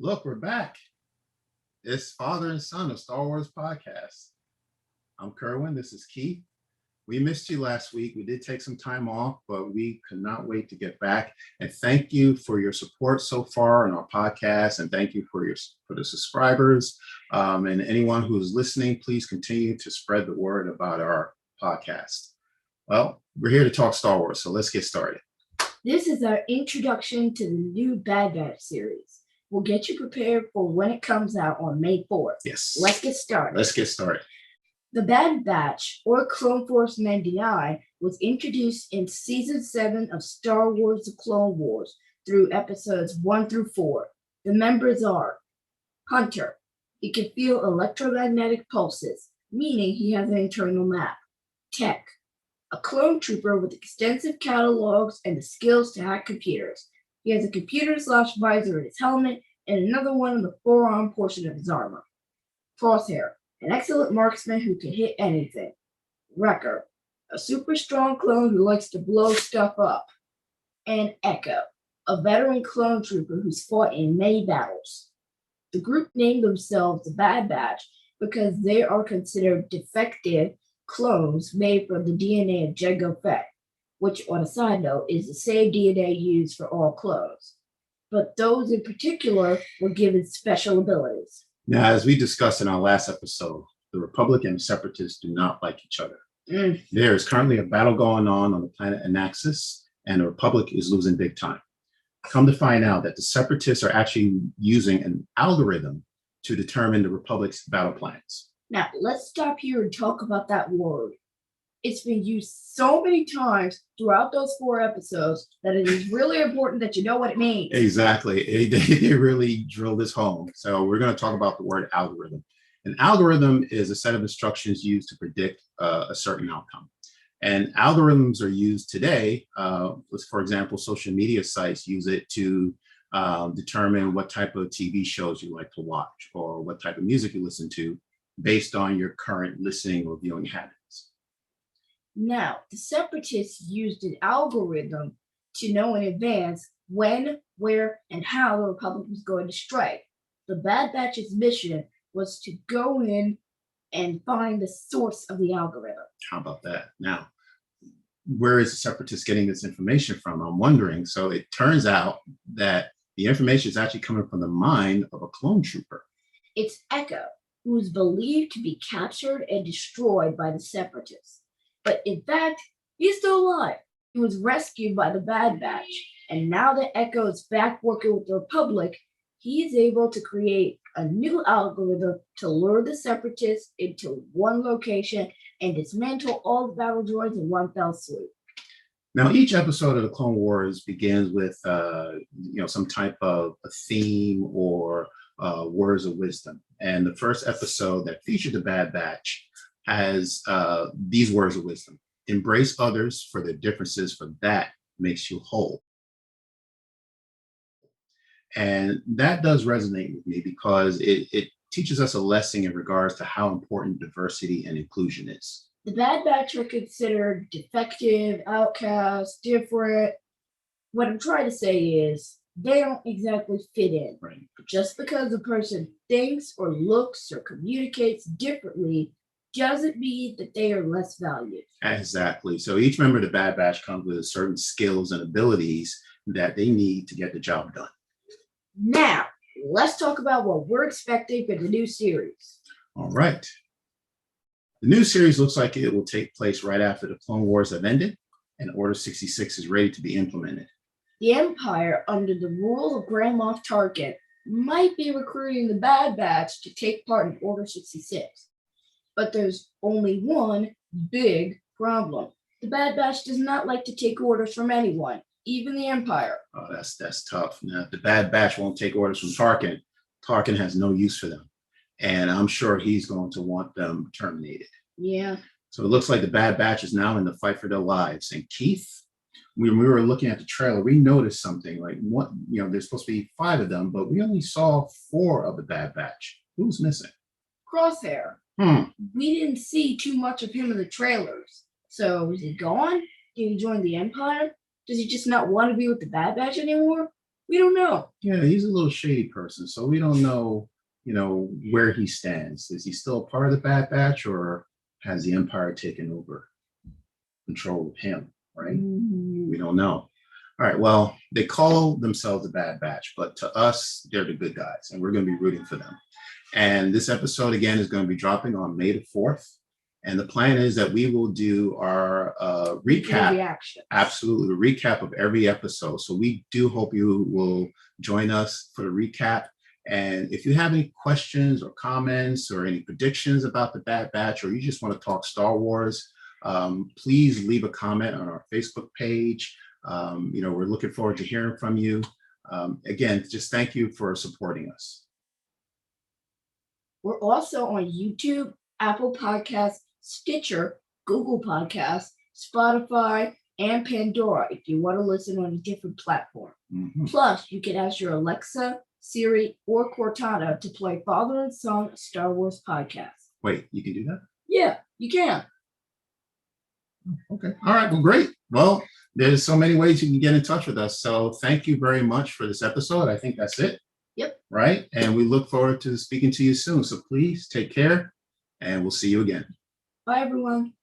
Look, we're back. It's father and son of Star Wars podcast. I'm Kerwin. This is Keith. We missed you last week. We did take some time off, but we could not wait to get back. And thank you for your support so far on our podcast, and thank you for the subscribers and anyone who is listening. Please continue to spread the word about our podcast. Well, we're here to talk Star Wars, so let's get started. This is our introduction to the new Bad Batch series. We'll get you prepared for when it comes out on May 4th. Yes. Let's get started. The Bad Batch, or Clone Force 99, was introduced in Season 7 of Star Wars The Clone Wars through episodes 1 through 4. The members are Hunter. He can feel electromagnetic pulses, meaning he has an internal map. Tech. A clone trooper with extensive catalogs and the skills to hack computers. He has a computer/visor in his helmet and another one in the forearm portion of his armor. Crosshair, an excellent marksman who can hit anything. Wrecker, a super strong clone who likes to blow stuff up. And Echo, a veteran clone trooper who's fought in many battles. The group named themselves the Bad Batch because they are considered defective clones made from the DNA of Jango Fett, which, on a side note, is the same DNA used for all clones. But those in particular were given special abilities. Now, as we discussed in our last episode, the Republic and the Separatists do not like each other. There is currently a battle going on the planet Anaxis, and the Republic is losing big time. Come to find out that the Separatists are actually using an algorithm to determine the Republic's battle plans. Now, let's stop here and talk about that word. It's been used so many times throughout those 4 episodes that it is really important that you know what it means. Exactly. They really drill this home. So we're going to talk about the word algorithm. An algorithm is a set of instructions used to predict a certain outcome. And algorithms are used today. For example, social media sites use it to determine what type of TV shows you like to watch or what type of music you listen to based on your current listening or viewing habits. Now, the Separatists used an algorithm to know in advance when, where, and how the Republic was going to strike. The Bad Batch's mission was to go in and find the source of the algorithm. How about that? Now, where is the Separatists getting this information from? I'm wondering. So it turns out that the information is actually coming from the mind of a clone trooper. It's Echo, who is believed to be captured and destroyed by the Separatists. But in fact, he's still alive. He was rescued by the Bad Batch. And now that Echo is back working with the Republic, he is able to create a new algorithm to lure the Separatists into one location and dismantle all the battle droids in one fell swoop. Now, each episode of the Clone Wars begins with some type of a theme or words of wisdom. And the first episode that featured the Bad Batch has these words of wisdom. Embrace others for their differences, for that makes you whole. And that does resonate with me because it teaches us a lesson in regards to how important diversity and inclusion is. The Bad Batch are considered defective, outcasts, different. What I'm trying to say is they don't exactly fit in. Right. Just because a person thinks or looks or communicates differently doesn't mean that they are less valued. Exactly. So each member of the Bad Batch comes with certain skills and abilities that they need to get the job done. Now, let's talk about what we're expecting for the new series. All right. The new series looks like it will take place right after the Clone Wars have ended and Order 66 is ready to be implemented. The Empire, under the rule of Grand Moff Tarkin, might be recruiting the Bad Batch to take part in Order 66. But there's only one big problem. The Bad Batch does not like to take orders from anyone, even the Empire. Oh, that's tough. Now, if the Bad Batch won't take orders from Tarkin, Tarkin has no use for them. And I'm sure he's going to want them terminated. Yeah. So it looks like the Bad Batch is now in the fight for their lives. And Keith, when we were looking at the trailer, we noticed something like there's supposed to be 5 of them, but we only saw 4 of the Bad Batch. Who's missing? Crosshair. We didn't see too much of him in the trailers. So is he gone? Did he join the Empire? Does he just not want to be with the Bad Batch anymore? We don't know. Yeah, he's a little shady person, so we don't know, where he stands. Is he still a part of the Bad Batch, or has the Empire taken over control of him? Right? We don't know. All right. Well, they call themselves the Bad Batch, but to us, they're the good guys, and we're going to be rooting for them. And this episode again is going to be dropping on May the 4th. And the plan is that we will do our recap. Reaction. Absolutely, the recap of every episode. So we do hope you will join us for the recap. And if you have any questions or comments or any predictions about the Bad Batch, or you just want to talk Star Wars, please leave a comment on our Facebook page. We're looking forward to hearing from you. Again, just thank you for supporting us. We're also on YouTube, Apple Podcasts, Stitcher, Google Podcasts, Spotify, and Pandora if you want to listen on a different platform. Mm-hmm. Plus, you can ask your Alexa, Siri, or Cortana to play Father and Son Star Wars podcast. Wait, you can do that? Yeah, you can. Okay. All right. Well, great. Well, there's so many ways you can get in touch with us. So thank you very much for this episode. I think that's it. Yep. Right. And we look forward to speaking to you soon. So please take care, and we'll see you again. Bye, everyone.